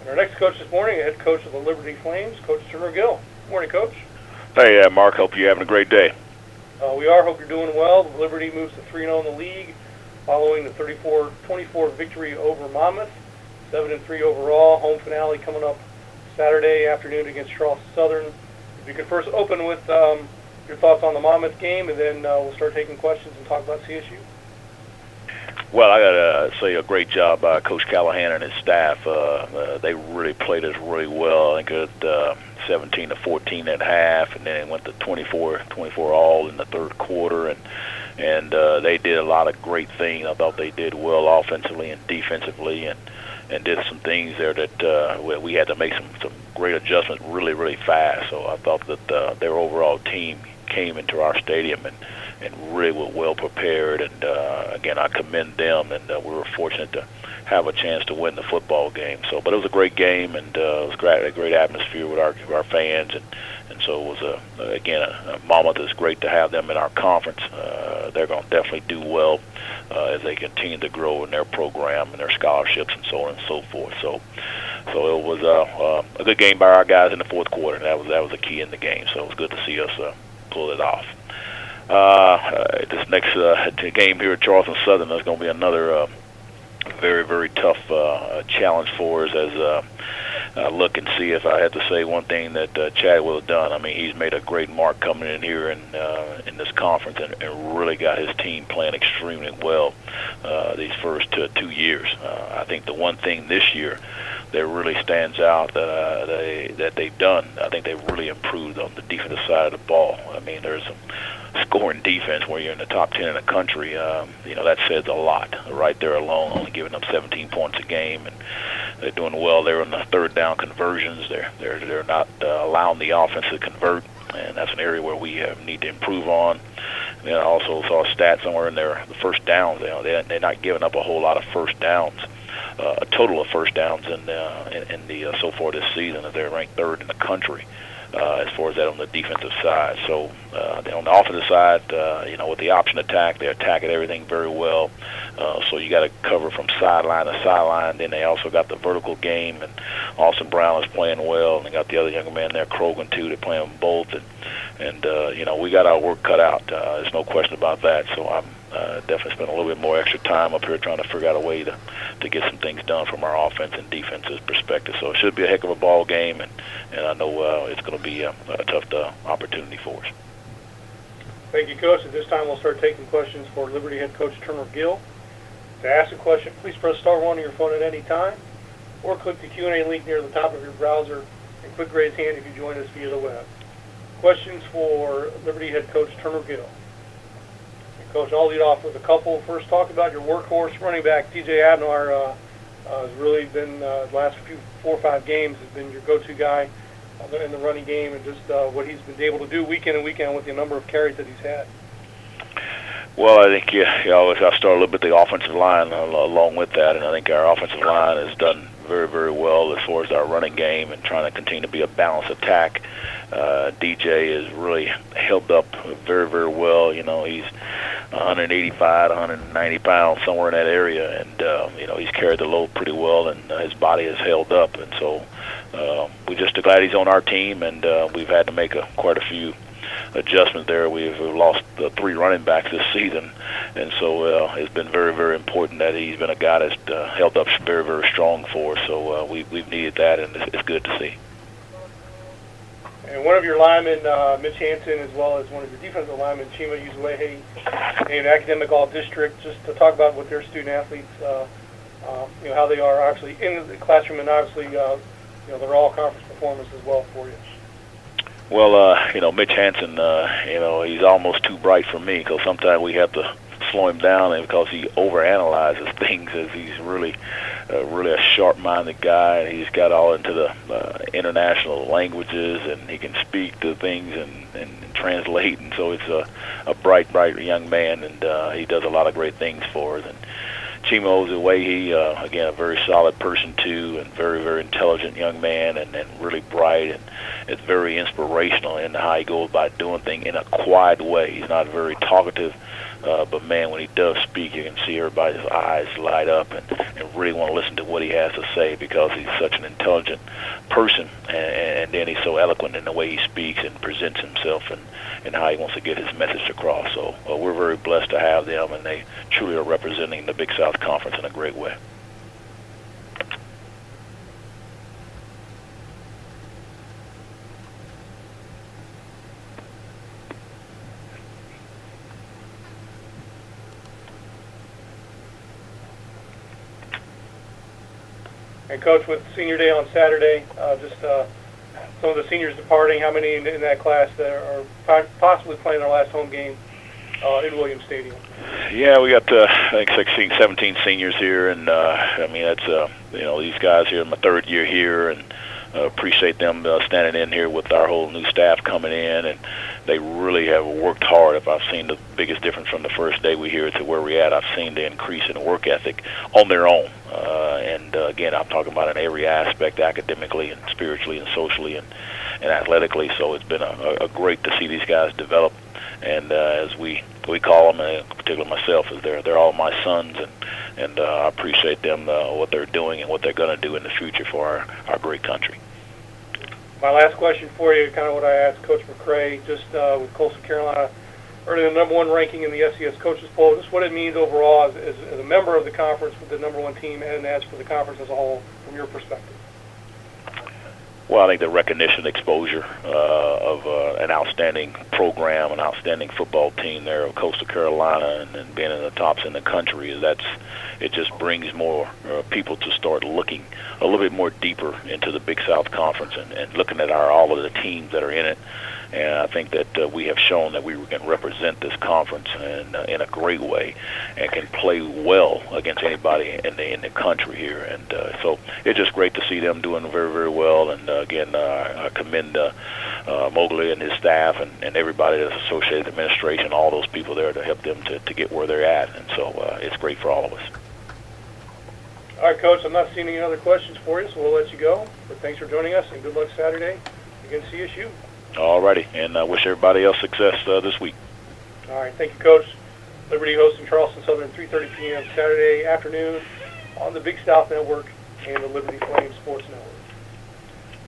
And our next coach this morning, head coach of the Liberty Flames, Coach Turner Gill. Good morning, Coach. Hey, Mark. Hope you're having a great day. We are. Hope you're doing well. The Liberty moves to 3-0 in the league, following the 34-24 victory over Monmouth. 7-3 overall. Home finale coming up Saturday afternoon against Charleston Southern. If you could first open with your thoughts on the Monmouth game, and then we'll start taking questions and talk about CSU. Well, I got to say a great job by Coach Callahan and his staff. They really played us really well. I think at 17-14 at half, and then it went to 24 all in the third quarter, and they did a lot of great things. I thought they did well offensively and defensively, and did some things there that we had to make some great adjustments really fast. So I thought that their overall team came into our stadium and really were well prepared, and again, I commend them, and we were fortunate to have a chance to win the football game. So, but it was a great game, and it was a great atmosphere with our fans, and so it was again, Monmouth is great to have them in our conference. They're going to definitely do well as they continue to grow in their program and their scholarships and so on and so forth. So it was a good game by our guys in the fourth quarter, and that was the key in the game. So it was good to see us pull it off. This next game here at Charleston Southern is going to be another very tough challenge for us as I look and see if I had to say one thing that Chad will have done. I mean, he's made a great mark coming in here in this conference and really got his team playing extremely well these first 2 years. I think the one thing this year that really stands out that they've done, I think they've really improved on the defensive side of the ball. I mean, there's some scoring defense where you're in the top 10 in the country. That says a lot right there alone, only giving up 17 points a game, and they're doing well there on the third down conversions. They're not allowing the offense to convert, and that's an area where we need to improve on. And I also saw a stat somewhere in there, the first downs. They're not giving up a whole lot of first downs. A total of first downs in the so far this season, that they're ranked third in the country as far as that on the defensive side. So on the offensive side, with the option attack, they attack at everything very well. So you got to cover from sideline to sideline. Then they also got the vertical game, and Austin Brown is playing well, and they got the other young man there, Krogan too. They're playing both, and we got our work cut out. There's no question about that. So I'm definitely spent a little bit more extra time up here trying to figure out a way to get some things done from our offense and defense's perspective. So it should be a heck of a ball game, and I know it's going to be a tough opportunity for us. Thank you, Coach. At this time, we'll start taking questions for Liberty head coach Turner Gill. To ask a question, please press *1 on your phone at any time, or click the Q&A link near the top of your browser and click raise hand if you join us via the web. Questions for Liberty head coach Turner Gill. Coach, I'll lead off with a couple. First, talk about your workhorse running back, TJ Abnar. Has really been, the last 4 or 5 games, has been your go-to guy in the running game, and just what he's been able to do week in and week out with the number of carries that he's had. Well, I think I'll start a little bit the offensive line along with that, and I think our offensive line has done very well as far as our running game and trying to continue to be a balanced attack. DJ has really held up very well. He's 185, 190 pounds, somewhere in that area, and he's carried the load pretty well, and his body has held up, and so we're just glad he's on our team, and we've had to make quite a few adjustments there. We've lost 3 running backs this season, and so it's been very important that he's been a guy that's held up very strong for us. So we've needed that, and it's good to see. And one of your linemen, Mitch Hanson, as well as one of your defensive linemen, Chima Uzuehe, named Academic All-District, just to talk about what their student-athletes, how they are actually in the classroom, and obviously, they're all conference performance as well for you. Well, Mitch Hanson, he's almost too bright for me, because sometimes we have to slow him down because he overanalyzes things, as he's really a sharp-minded guy, and he's got all into the international languages, and he can speak to things and translate, and so it's a bright young man, and he does a lot of great things for us. And Chimo Uzuehe, again, a very solid person too, and very intelligent young man, and really bright, and it's very inspirational in how he goes by doing things in a quiet way. He's not very talkative, But man, when he does speak, you can see everybody's eyes light up and really want to listen to what he has to say, because he's such an intelligent person, and then he's so eloquent in the way he speaks and presents himself and how he wants to get his message across. So we're very blessed to have them, and they truly are representing the Big South Conference in a great way. And Coach, with Senior Day on Saturday, some of the seniors departing, how many in that class that are possibly playing their last home game in Williams Stadium? Yeah, we got I think 16, 17 seniors here, and I mean that's these guys here, my third year here, and appreciate them standing in here with our whole new staff coming in, and they really have worked hard. If I've seen the biggest difference from the first day we here to where we're at, I've seen the increase in work ethic on their own. Again, I'm talking about in every aspect, academically and spiritually and socially and athletically. So it's been a great to see these guys develop. And as we call them, and particularly myself, is they're all my sons, and I appreciate them what they're doing and what they're going to do in the future for our great country. My last question for you, kind of what I asked Coach McCray, just with Coastal Carolina earning the #1 ranking in the FCS Coaches Poll, just what it means overall as a member of the conference with the #1 team, and as for the conference as a whole, from your perspective. Well, I think the recognition, exposure of an outstanding program, an outstanding football team there of Coastal Carolina, and being in the tops in the country, it just brings more people to start looking a little bit more deeper into the Big South Conference and looking at all of the teams that are in it. And I think that we have shown that we can represent this conference in a great way, and can play well against anybody in the country here. And so it's just great to see them doing very, very well. And again, I commend Mowgli and his staff and everybody that's associated, administration, all those people there to help them to get where they're at. And so it's great for all of us. All right, Coach, I'm not seeing any other questions for you, so we'll let you go. But thanks for joining us, and good luck Saturday against CSU. All righty, and I wish everybody else success this week. All right, thank you, Coach. Liberty hosting Charleston Southern 3:30 p.m. Saturday afternoon on the Big South Network and the Liberty Flame Sports Network.